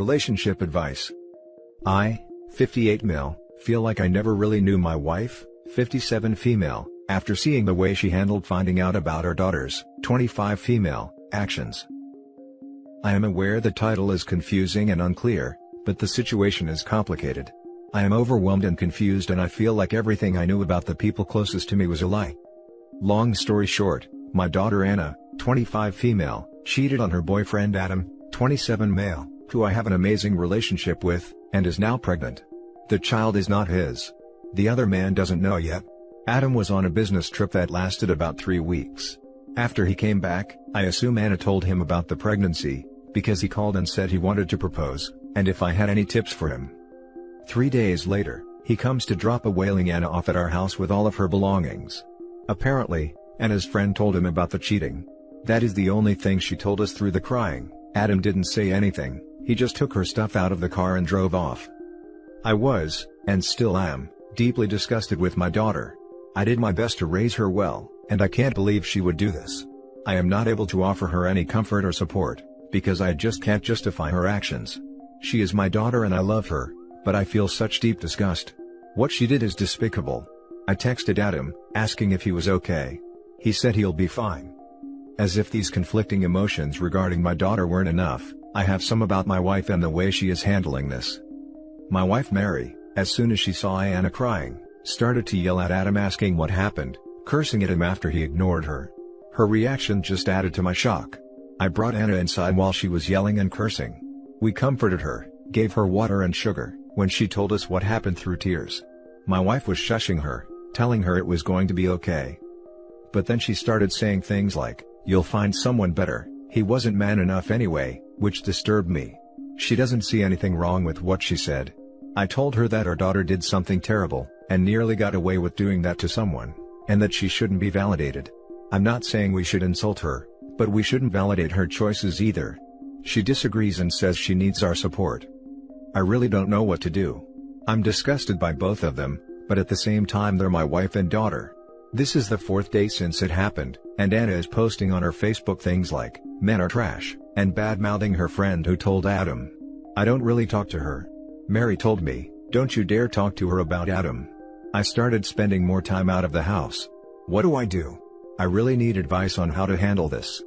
Relationship advice. I, 58 male, feel like I never really knew my wife, 57 female, after seeing the way she handled finding out about our daughters, 25 female, actions. I am aware the title is confusing and unclear, but the situation is complicated. I am overwhelmed and confused, and I feel like everything I knew about the people closest to me was a lie. Long story short, my daughter Anna, 25 female, cheated on her boyfriend Adam, 27 male, who I have an amazing relationship with, and is now pregnant. The child is not his. The other man doesn't know yet. Adam was on a business trip that lasted about 3 weeks. After he came back, I assume Anna told him about the pregnancy, because he called and said he wanted to propose, and if I had any tips for him. 3 days later, he comes to drop a wailing Anna off at our house with all of her belongings. Apparently, Anna's friend told him about the cheating. That is the only thing she told us through the crying. Adam didn't say anything, he just took her stuff out of the car and drove off. I was, and still am, deeply disgusted with my daughter. I did my best to raise her well, and I can't believe she would do this. I am not able to offer her any comfort or support, because I just can't justify her actions. She is my daughter and I love her, but I feel such deep disgust. What she did is despicable. I texted Adam, asking if he was okay. He said he'll be fine. As if these conflicting emotions regarding my daughter weren't enough, I have some about my wife and the way she is handling this. My wife Mary, as soon as she saw Anna crying, started to yell at Adam asking what happened, cursing at him after he ignored her. Her reaction just added to my shock. I brought Anna inside while she was yelling and cursing. We comforted her, gave her water and sugar, when she told us what happened through tears. My wife was shushing her, telling her it was going to be okay. But then she started saying things like, "You'll find someone better, he wasn't man enough anyway," which disturbed me. She doesn't see anything wrong with what she said. I told her that our daughter did something terrible, and nearly got away with doing that to someone, and that she shouldn't be validated. I'm not saying we should insult her, but we shouldn't validate her choices either. She disagrees and says she needs our support. I really don't know what to do. I'm disgusted by both of them, but at the same time they're my wife and daughter. This is the 4th day since it happened, and Anna is posting on her Facebook things like, "Men are trash," and bad-mouthing her friend who told Adam. I don't really talk to her. Mary told me, "Don't you dare talk to her about Adam." I started spending more time out of the house. What do I do? I really need advice on how to handle this.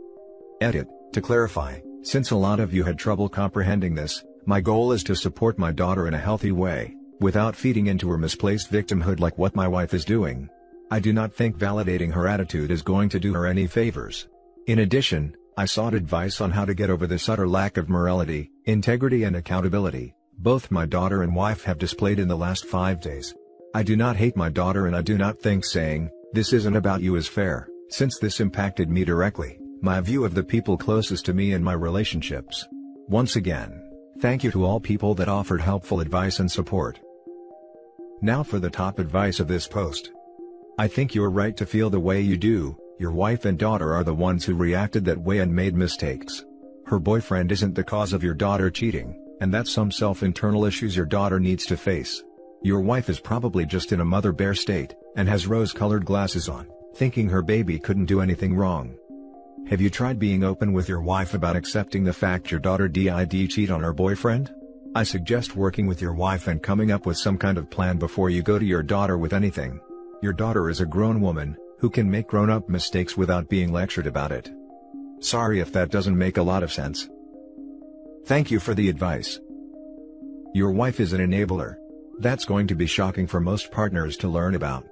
Edit. To clarify, since a lot of you had trouble comprehending this, my goal is to support my daughter in a healthy way, without feeding into her misplaced victimhood like what my wife is doing. I do not think validating her attitude is going to do her any favors. In addition, I sought advice on how to get over this utter lack of morality, integrity and accountability, both my daughter and wife have displayed in the last 5 days. I do not hate my daughter, and I do not think saying, "This isn't about you" is fair, since this impacted me directly, my view of the people closest to me and my relationships. Once again, thank you to all people that offered helpful advice and support. Now for the top advice of this post. I think you're right to feel the way you do. Your wife and daughter are the ones who reacted that way and made mistakes. Her boyfriend isn't the cause of your daughter cheating, and that's some self-internal issues your daughter needs to face. Your wife is probably just in a mother bear state, and has rose-colored glasses on, thinking her baby couldn't do anything wrong. Have you tried being open with your wife about accepting the fact your daughter did cheat on her boyfriend? I suggest working with your wife and coming up with some kind of plan before you go to your daughter with anything. Your daughter is a grown woman, who can make grown-up mistakes without being lectured about it. Sorry if that doesn't make a lot of sense. Thank you for the advice. Your wife is an enabler. That's going to be shocking for most partners to learn about.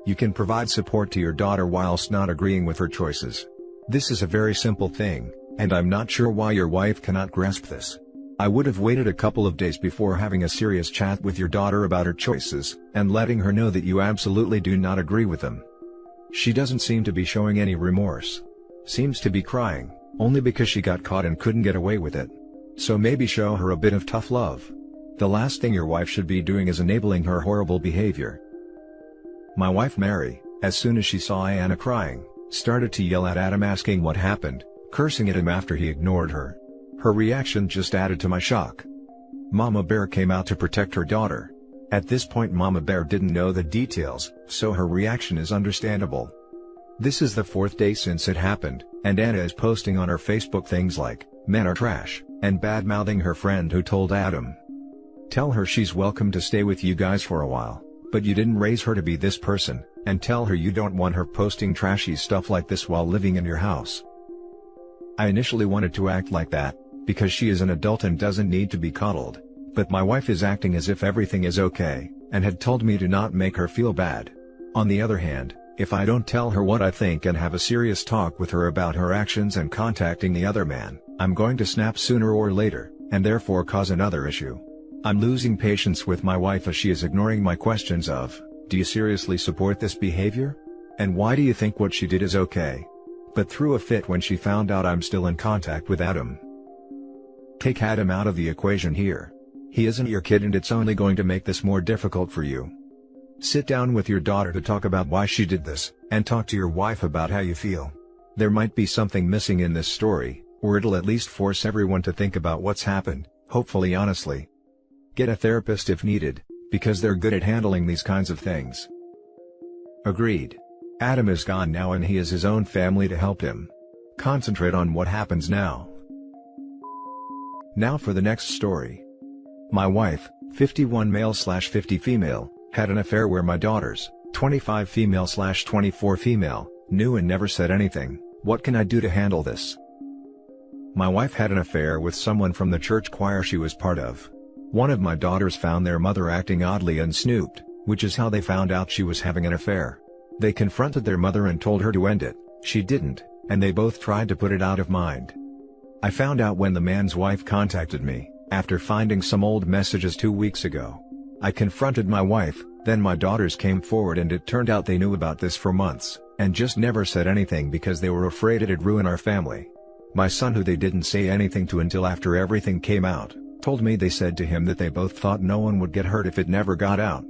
You can provide support to your daughter whilst not agreeing with her choices. This is a very simple thing, and I'm not sure why your wife cannot grasp this. I would have waited a couple of days before having a serious chat with your daughter about her choices, and letting her know that you absolutely do not agree with them. She doesn't seem to be showing any remorse. Seems to be crying, only because she got caught and couldn't get away with it. So maybe show her a bit of tough love. The last thing your wife should be doing is enabling her horrible behavior. My wife Mary, as soon as she saw Anna crying, started to yell at Adam asking what happened, cursing at him after he ignored her. Her reaction just added to my shock. Mama Bear came out to protect her daughter. At this point Mama Bear didn't know the details, so her reaction is understandable. This is the 4th day since it happened, and Anna is posting on her Facebook things like, men are trash, and bad-mouthing her friend who told Adam. Tell her she's welcome to stay with you guys for a while, but you didn't raise her to be this person, and tell her you don't want her posting trashy stuff like this while living in your house. I initially wanted to act like that, because she is an adult and doesn't need to be coddled, but my wife is acting as if everything is okay, and had told me to not make her feel bad. On the other hand, if I don't tell her what I think and have a serious talk with her about her actions and contacting the other man, I'm going to snap sooner or later, and therefore cause another issue. I'm losing patience with my wife as she is ignoring my questions of, do you seriously support this behavior? And why do you think what she did is okay? But threw a fit when she found out I'm still in contact with Adam. Take Adam out of the equation here. He isn't your kid and it's only going to make this more difficult for you. Sit down with your daughter to talk about why she did this, and talk to your wife about how you feel. There might be something missing in this story, or it'll at least force everyone to think about what's happened, hopefully honestly. Get a therapist if needed, because they're good at handling these kinds of things. Agreed. Adam is gone now and he has his own family to help him. Concentrate on what happens now. Now for the next story. My wife, 51 male/50 female, had an affair where my daughters, 25 female/24 female, knew and never said anything. What can I do to handle this? My wife had an affair with someone from the church choir she was part of. One of my daughters found their mother acting oddly and snooped, which is how they found out she was having an affair. They confronted their mother and told her to end it. She didn't, and they both tried to put it out of mind. I found out when the man's wife contacted me, after finding some old messages 2 weeks ago. I confronted my wife, then my daughters came forward and it turned out they knew about this for months, and just never said anything because they were afraid it'd ruin our family. My son, who they didn't say anything to until after everything came out, told me they said to him that they both thought no one would get hurt if it never got out.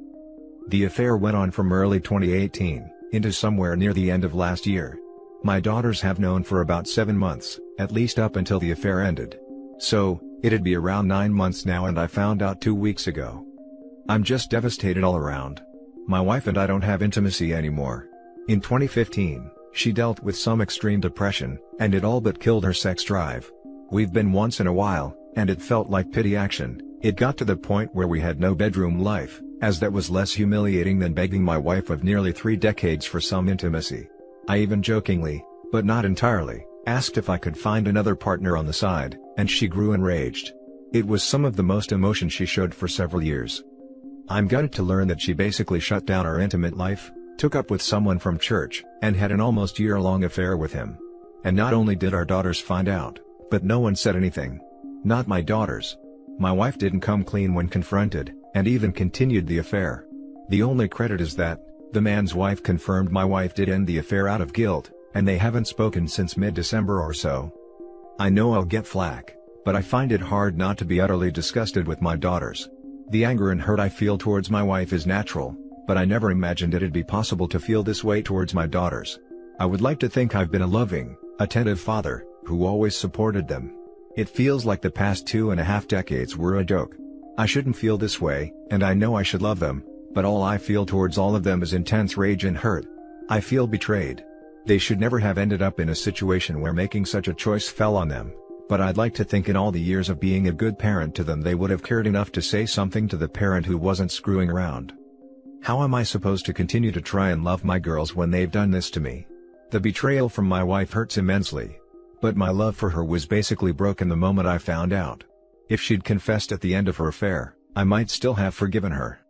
The affair went on from early 2018, into somewhere near the end of last year. My daughters have known for about 7 months, at least up until the affair ended. So, it'd be around 9 months now and I found out 2 weeks ago. I'm just devastated all around. My wife and I don't have intimacy anymore. In 2015, she dealt with some extreme depression, and it all but killed her sex drive. We've been once in a while, and it felt like pity action. It got to the point where we had no bedroom life, as that was less humiliating than begging my wife of nearly 3 decades for some intimacy. I even jokingly, but not entirely, asked if I could find another partner on the side, and she grew enraged. It was some of the most emotion she showed for several years. I'm gutted to learn that she basically shut down our intimate life, took up with someone from church, and had an almost year-long affair with him. And not only did our daughters find out, but no one said anything. Not my daughters. My wife didn't come clean when confronted, and even continued the affair. The only credit is that, the man's wife confirmed my wife did end the affair out of guilt, and they haven't spoken since mid-December or so. I know I'll get flack, but I find it hard not to be utterly disgusted with my daughters. The anger and hurt I feel towards my wife is natural, but I never imagined it'd be possible to feel this way towards my daughters. I would like to think I've been a loving, attentive father, who always supported them. It feels like the past 2.5 decades were a joke. I shouldn't feel this way, and I know I should love them, but all I feel towards all of them is intense rage and hurt. I feel betrayed. They should never have ended up in a situation where making such a choice fell on them, but I'd like to think in all the years of being a good parent to them they would have cared enough to say something to the parent who wasn't screwing around. How am I supposed to continue to try and love my girls when they've done this to me? The betrayal from my wife hurts immensely. But my love for her was basically broken the moment I found out. If she'd confessed at the end of her affair, I might still have forgiven her.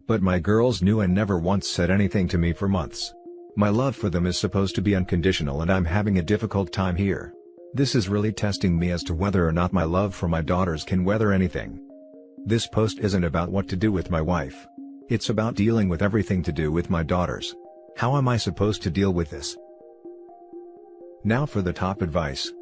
But my girls knew and never once said anything to me for months. My love for them is supposed to be unconditional and I'm having a difficult time here. This is really testing me as to whether or not my love for my daughters can weather anything. This post isn't about what to do with my wife. It's about dealing with everything to do with my daughters. How am I supposed to deal with this? Now for the top advice.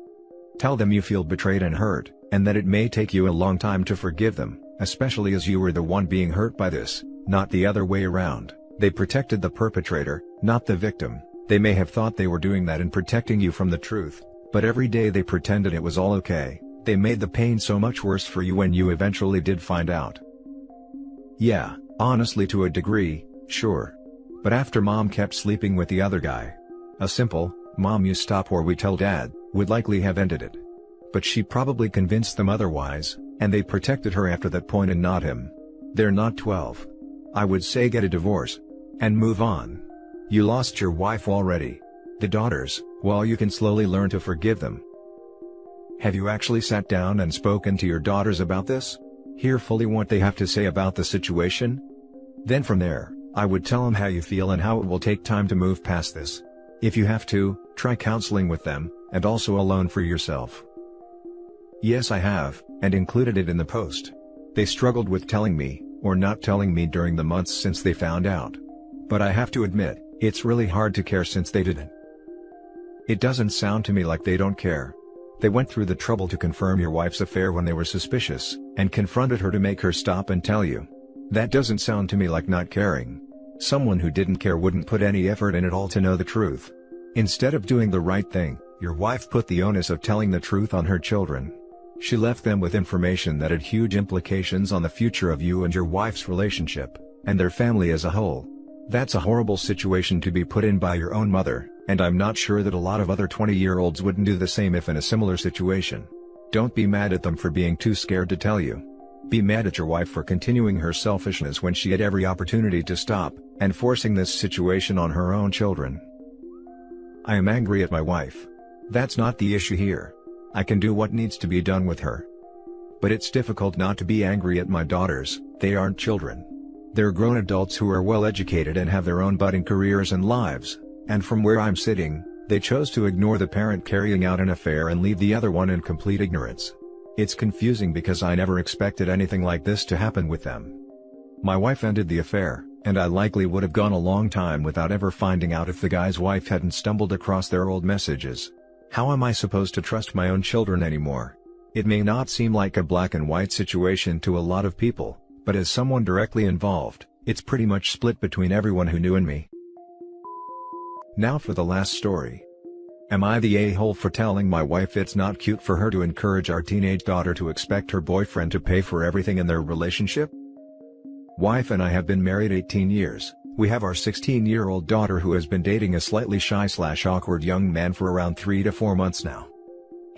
Tell them you feel betrayed and hurt, and that it may take you a long time to forgive them, especially as you were the one being hurt by this, not the other way around. They protected the perpetrator, not the victim. They may have thought they were doing that in protecting you from the truth, but every day they pretended it was all okay. They made the pain so much worse for you when you eventually did find out. Yeah, honestly, to a degree, sure. But after mom kept sleeping with the other guy, a simple, "Mom, you stop or we tell dad," would likely have ended it. But she probably convinced them otherwise, and they protected her after that point and not him. They're not 12. I would say get a divorce. And move on. You lost your wife already. The daughters, well, you can slowly learn to forgive them. Have you actually sat down and spoken to your daughters about this? Hear fully what they have to say about the situation? Then from there, I would tell them how you feel and how it will take time to move past this. If you have to, try counseling with them, and also alone for yourself. Yes, I have, and included it in the post. They struggled with telling me, or not telling me during the months since they found out. But I have to admit, it's really hard to care since they didn't. It doesn't sound to me like they don't care. They went through the trouble to confirm your wife's affair when they were suspicious, and confronted her to make her stop and tell you. That doesn't sound to me like not caring. Someone who didn't care wouldn't put any effort in at all to know the truth. Instead of doing the right thing, your wife put the onus of telling the truth on her children. She left them with information that had huge implications on the future of you and your wife's relationship, and their family as a whole. That's a horrible situation to be put in by your own mother, and I'm not sure that a lot of other 20-year-olds wouldn't do the same if in a similar situation. Don't be mad at them for being too scared to tell you. Be mad at your wife for continuing her selfishness when she had every opportunity to stop, and forcing this situation on her own children. I am angry at my wife. That's not the issue here. I can do what needs to be done with her. But it's difficult not to be angry at my daughters. They aren't children. They're grown adults who are well educated and have their own budding careers and lives, and from where I'm sitting, they chose to ignore the parent carrying out an affair and leave the other one in complete ignorance. It's confusing because I never expected anything like this to happen with them. My wife ended the affair, and I likely would have gone a long time without ever finding out if the guy's wife hadn't stumbled across their old messages. How am I supposed to trust my own children anymore? It may not seem like a black and white situation to a lot of people, but as someone directly involved, it's pretty much split between everyone who knew and me. Now for the last story. Am I the a-hole for telling my wife it's not cute for her to encourage our teenage daughter to expect her boyfriend to pay for everything in their relationship? Wife and I have been married 18 years. We have our 16-year-old daughter who has been dating a slightly shy/awkward young man for around 3 to 4 months now.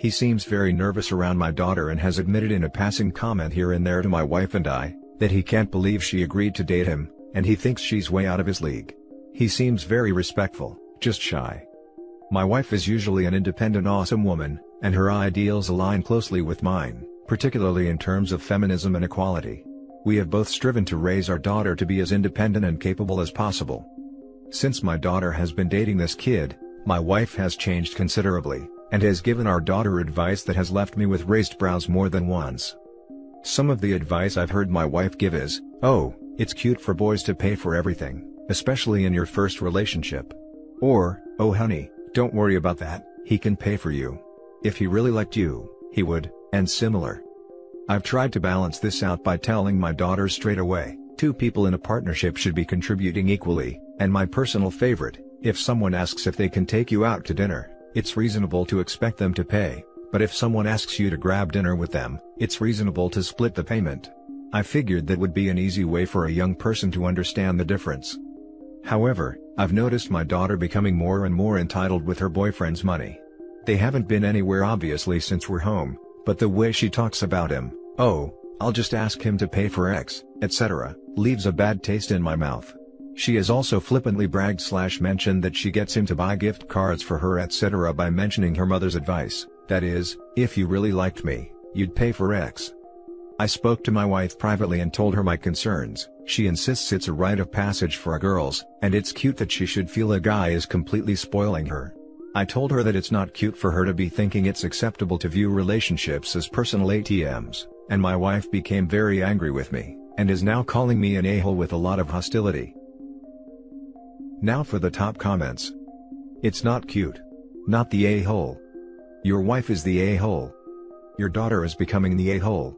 He seems very nervous around my daughter and has admitted in a passing comment here and there to my wife and I, that he can't believe she agreed to date him, and he thinks she's way out of his league. He seems very respectful, just shy. My wife is usually an independent awesome woman, and her ideals align closely with mine, particularly in terms of feminism and equality. We have both striven to raise our daughter to be as independent and capable as possible. Since my daughter has been dating this kid, my wife has changed considerably, and has given our daughter advice that has left me with raised brows more than once. Some of the advice I've heard my wife give is, "Oh, it's cute for boys to pay for everything, especially in your first relationship." Or, "Oh honey, don't worry about that, he can pay for you. If he really liked you, he would," and similar. I've tried to balance this out by telling my daughter straight away, 2 people in a partnership should be contributing equally, and my personal favorite, if someone asks if they can take you out to dinner, it's reasonable to expect them to pay, but if someone asks you to grab dinner with them, it's reasonable to split the payment. I figured that would be an easy way for a young person to understand the difference. However, I've noticed my daughter becoming more and more entitled with her boyfriend's money. They haven't been anywhere obviously since we're home, but the way she talks about him, "Oh, I'll just ask him to pay for X, etc., leaves a bad taste in my mouth." She has also flippantly bragged/mentioned that she gets him to buy gift cards for her etc. by mentioning her mother's advice, that is, if you really liked me, you'd pay for X. I spoke to my wife privately and told her my concerns. She insists it's a rite of passage for girls, and it's cute that she should feel a guy is completely spoiling her. I told her that it's not cute for her to be thinking it's acceptable to view relationships as personal ATMs, and my wife became very angry with me, and is now calling me an a-hole with a lot of hostility. Now for the top comments. It's not cute. Not the a-hole. Your wife is the a-hole. Your daughter is becoming the a-hole.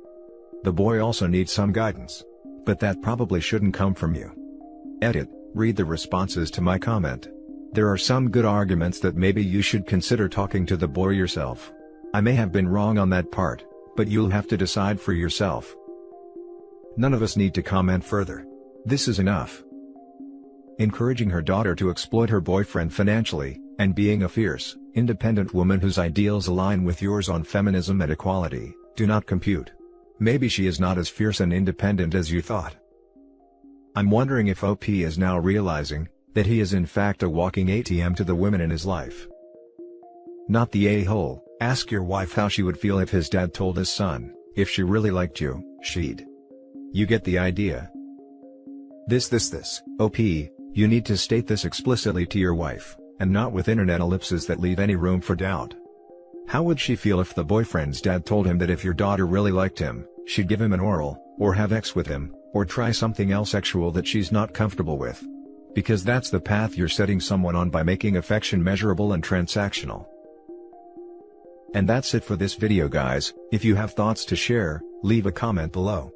The boy also needs some guidance. But that probably shouldn't come from you. Edit, read the responses to my comment. There are some good arguments that maybe you should consider talking to the boy yourself. I may have been wrong on that part, but you'll have to decide for yourself. None of us need to comment further. This is enough. Encouraging her daughter to exploit her boyfriend financially, and being a fierce, independent woman whose ideals align with yours on feminism and equality, do not compute. Maybe she is not as fierce and independent as you thought. I'm wondering if OP is now realizing that he is in fact a walking ATM to the women in his life. Not the a-hole. Ask your wife how she would feel if his dad told his son, if she really liked you, she'd. You get the idea. This. OP, you need to state this explicitly to your wife, and not with internet ellipses that leave any room for doubt. How would she feel if the boyfriend's dad told him that if your daughter really liked him, she'd give him an oral, or have sex with him, or try something else sexual that she's not comfortable with? Because that's the path you're setting someone on by making affection measurable and transactional. And that's it for this video, guys. If you have thoughts to share, leave a comment below.